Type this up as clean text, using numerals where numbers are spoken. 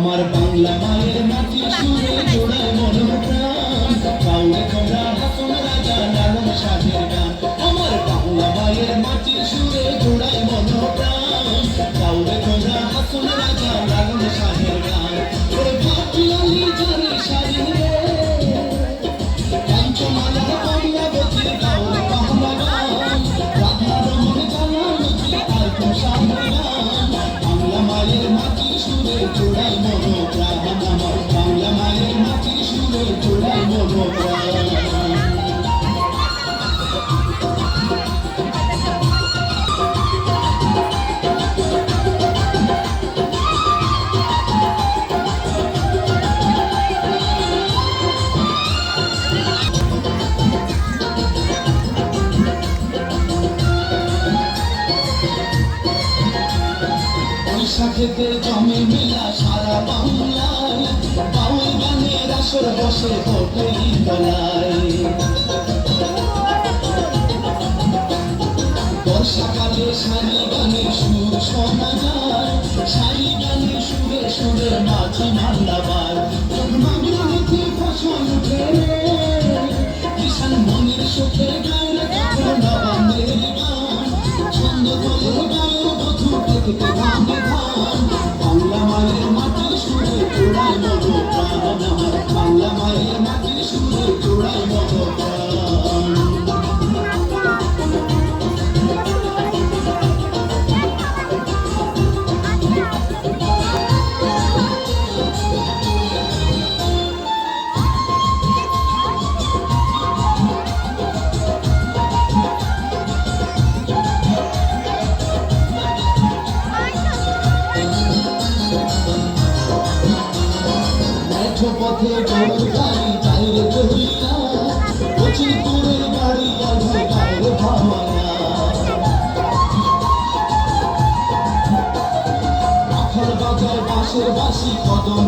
আমার বাংলা মায়ের মাটি সুরে জোড়ায় মনোপ্রাণ গাওয়ে তোমরা হাসন রাজা লালন শাহের গান আমার বাংলা মায়ের মাটি সুরে জোড়ায় মনোপ্রাণ গাওয়ে তোমরা হাসন রাজা লালন শাহের গান ওরে ভাটিয়ালি জানে শাড়ি রে কাঞ্চমালা বাংলাবতীর গাওয়ে বাংলা গান রাধা রমন জানালতি আর তো শাহের গান বাংলা মায়ের মাটি সুরে জোড়ায় মনোপ্রাণ আমার বাংলা মায়ের মাটি সুরে জোড়ায় মনোপ্রাণ বৈশাখেতে জমে মেলা সারা বাংলায় বাউল গানের আসর বসে হোটেলি তলায় বর্ষাকালে শাড়ি গানে সুর শোনা যায় শাড়ি গানে সুরে সুরে মাঝি মাল্লাবার মাগরিতে ফসল উঠে কিষান মনের সুখে গান তখন নবান্নের গান ছন্দ তোলে গায়ে বধূ দেখতে গানে ধান বাংলা মায়ের মাটির সুরে জোড়ায় মনোপ্রাণ আমার বাংলা মায়ের মাটির সুরে জোড়ায় মনোপ্রাণ পথে গরুর গাড়ি বাইরে বহিয়া কচিপুরের বাড়ি আধে বাইরে ভামায়া আখর বাজায় বাঁশের বাঁশি কদম